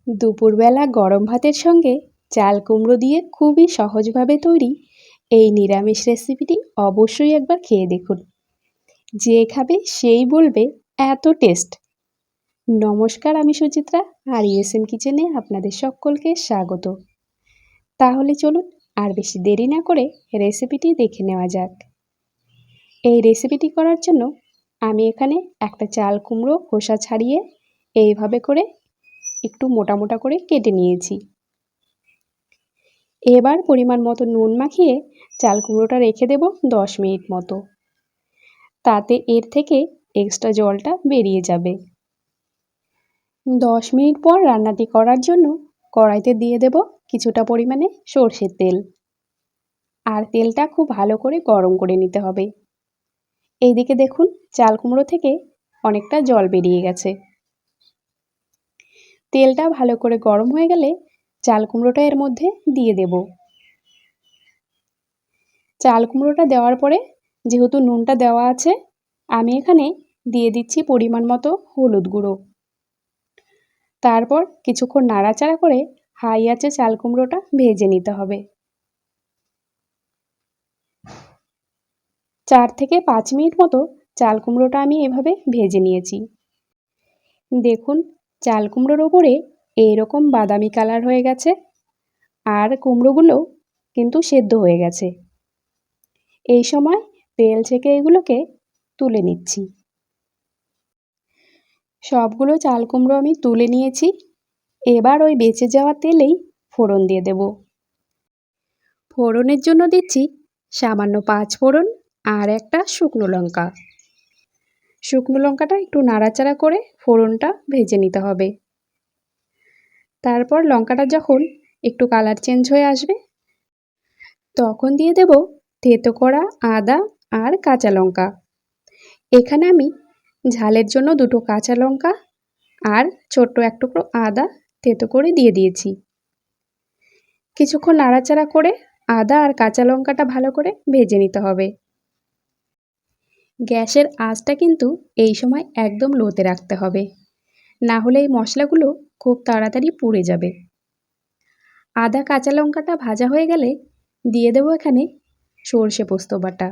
দুপুরবেলা গরম ভাতের সঙ্গে চাল কুমড়ো দিয়ে খুবই সহজভাবে তৈরি এই নিরামিষ রেসিপিটি অবশ্যই একবার খেয়ে দেখুন। যে খাবে সেই বলবে এত টেস্ট। নমস্কার, আমি সুচিত্রা, আর ইএসএম কিচেনে আপনাদের সকলকে স্বাগত। তাহলে চলুন আর বেশি দেরি না করে রেসিপিটি দেখে নেওয়া যাক। এই রেসিপিটি করার জন্য আমি এখানে একটা চাল কুমড়ো খোসা ছাড়িয়ে এইভাবে করে একটু মোটা মোটা করে কেটে নিয়েছি। এবার পরিমাণ মতো নুন মাখিয়ে চাল কুমড়োটা রেখে দেব 10 মিনিট মতো। তাতে এর থেকে এক্সট্রা জলটা বেরিয়ে যাবে। 10 মিনিট পর রান্নাটি করার জন্য কড়াইতে দিয়ে দেব কিছুটা পরিমাণে সরষের তেল। আর তেলটা খুব ভালো করে গরম করে নিতে হবে। এইদিকে দেখুন চাল কুমড়ো থেকে অনেকটা জল বেরিয়ে গেছে। তেলটা ভালো করে গরম হয়ে গেলে চাল কুমড়োটা এর মধ্যে দিয়ে দেব। চাল কুমড়োটা দেওয়ার পরে যেহেতু নুনটা দেওয়া আছে, আমি এখানে দিয়ে দিচ্ছি পরিমাণ মতো হলুদ গুঁড়ো। তারপর কিছুক্ষণ নাড়াচাড়া করে হাই আঁচে চাল কুমড়োটা ভেজে নিতে হবে। 4 থেকে 5 মিনিট মতো চাল কুমড়োটা আমি এভাবে ভেজে নিয়েছি। দেখুন চাল কুমড়োর ওপরে এইরকম বাদামি কালার হয়ে গেছে, আর কুমড়োগুলো কিন্তু সেদ্ধ হয়ে গেছে। এই সময় তেল ছেঁকে এগুলোকে তুলে নিচ্ছি। সবগুলো চাল কুমড়ো আমি তুলে নিয়েছি। এবার ওই বেঁচে যাওয়া তেলেই ফোড়ন দিয়ে দেব। ফোড়নের জন্য দিচ্ছি সামান্য 5 ফোড়ন আর একটা শুকনো লঙ্কা। শুকনো লঙ্কাটা একটু নাড়াচাড়া করে ফোড়নটা ভেজে নিতে হবে। তারপর লঙ্কাটা যখন একটু কালার চেঞ্জ হয়ে আসবে তখন দিয়ে দেব থেঁতো করা আদা আর কাঁচা লঙ্কা। এখানে আমি ঝালের জন্য 2টো কাঁচা লঙ্কা আর ছোট্ট এক টুকরো আদা থেঁতো করে দিয়ে দিয়েছি। কিছুক্ষণ নাড়াচাড়া করে আদা আর কাঁচা লঙ্কাটা ভালো করে ভেজে নিতে হবে। গ্যাসের আঁচটা কিন্তু এই সময় একদম লোতে রাখতে হবে, না হলে এই মশলাগুলো খুব তাড়াতাড়ি পুড়ে যাবে। আদা কাঁচা লঙ্কাটা ভাজা হয়ে গেলে দিয়ে দেবো এখানে সর্ষে পোস্ত বাটা।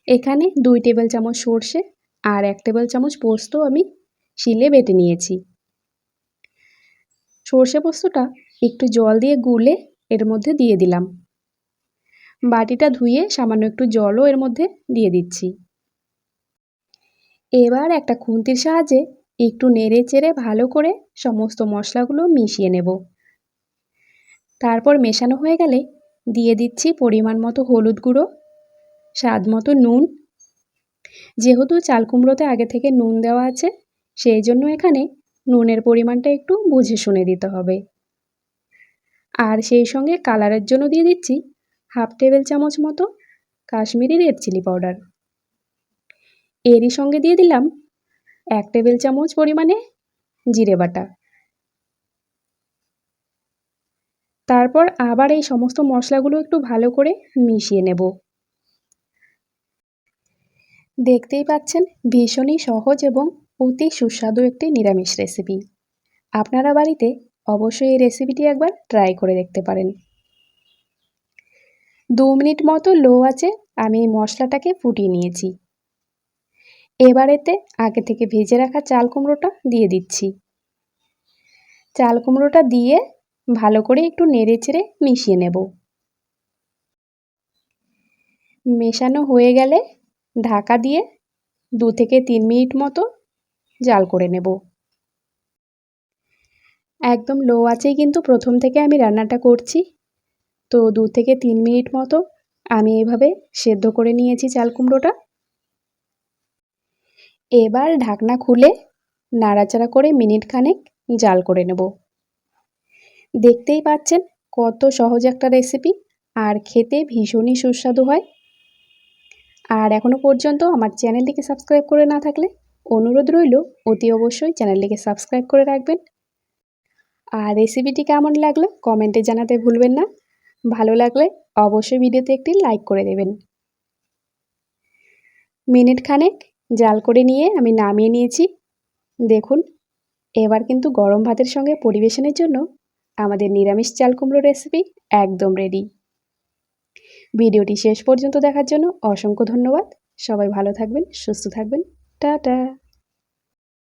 এখানে 2 টেবিল চামচ সর্ষে আর 1 টেবিল চামচ পোস্ত আমি শিলে বেটে নিয়েছি। সর্ষে পোস্তটা একটু জল দিয়ে গুলে এর মধ্যে দিয়ে দিলাম। বাটিটা ধুয়ে সামান্য একটু জলও এর মধ্যে দিয়ে দিচ্ছি। এবার একটা খুন্তির সাহায্যে একটু নেড়ে চেড়ে ভালো করে সমস্ত মশলাগুলো মিশিয়ে নেব। তারপর মেশানো হয়ে গেলে দিয়ে দিচ্ছি পরিমাণ মতো হলুদ গুঁড়ো, স্বাদ মতো নুন। যেহেতু চাল কুমড়োতে আগে থেকে নুন দেওয়া আছে, সেই জন্য এখানে নুনের পরিমাণটা একটু বুঝে শুনে দিতে হবে। আর সেই সঙ্গে কালারের জন্য দিয়ে দিচ্ছি হাফ টেবিল চামচ মতো কাশ্মীরি রেড চিলি পাউডার। এরই সঙ্গে দিয়ে দিলাম 1 টেবিল চামচ পরিমাণে জিরে বাটা। তারপর আবার এই সমস্ত মশলাগুলো একটু ভালো করে মিশিয়ে নেব। দেখতেই পাচ্ছেন ভীষণই সহজ এবং অতি সুস্বাদু একটি নিরামিষ রেসিপি। আপনারা বাড়িতে অবশ্যই এই রেসিপিটি একবার ট্রাই করে দেখতে পারেন। 2 মিনিট মতো লো আঁচে আমি এই মশলাটাকে ফুটিয়ে নিয়েছি। এবার এতে আগে থেকে ভেজে রাখা চাল কুমড়োটা দিয়ে দিচ্ছি। চাল কুমড়োটা দিয়ে ভালো করে একটু নেড়ে চেড়ে মিশিয়ে নেব। মেশানো হয়ে গেলে ঢাকা দিয়ে 2 থেকে 3 মিনিট মতো জাল করে নেব। একদম লো আঁচেই কিন্তু প্রথম থেকে আমি রান্নাটা করছি। তো 2 থেকে 3 মিনিট মতো আমি এভাবে সেদ্ধ করে নিয়েছি চাল কুমড়োটা। এবার ঢাকনা খুলে নাড়াচাড়া করে মিনিট খানেক জাল করে নেব। দেখতেই পাচ্ছেন কত সহজ একটা রেসিপি, আর খেতে ভীষণই সুস্বাদু হয়। আর এখনও পর্যন্ত আমার চ্যানেলটিকে সাবস্ক্রাইব করে না থাকলে অনুরোধ রইল অতি অবশ্যই চ্যানেলটিকে সাবস্ক্রাইব করে রাখবেন। আর রেসিপিটি কেমন লাগলো কমেন্টে জানাতে ভুলবেন না। ভালো লাগলে অবশ্যই ভিডিওতে একটি লাইক করে দেবেন। মিনিট খানেক জাল করে নিয়ে আমি নামিয়ে নিয়েছি। দেখুন এবার কিন্তু গরম ভাতের সঙ্গে পরিবেশনের জন্য আমাদের নিরামিষ চাল কুমড়ো রেসিপি একদম রেডি। ভিডিওটি শেষ পর্যন্ত দেখার জন্য অসংখ্য ধন্যবাদ। সবাই ভালো থাকবেন, সুস্থ থাকবেন। টাটা।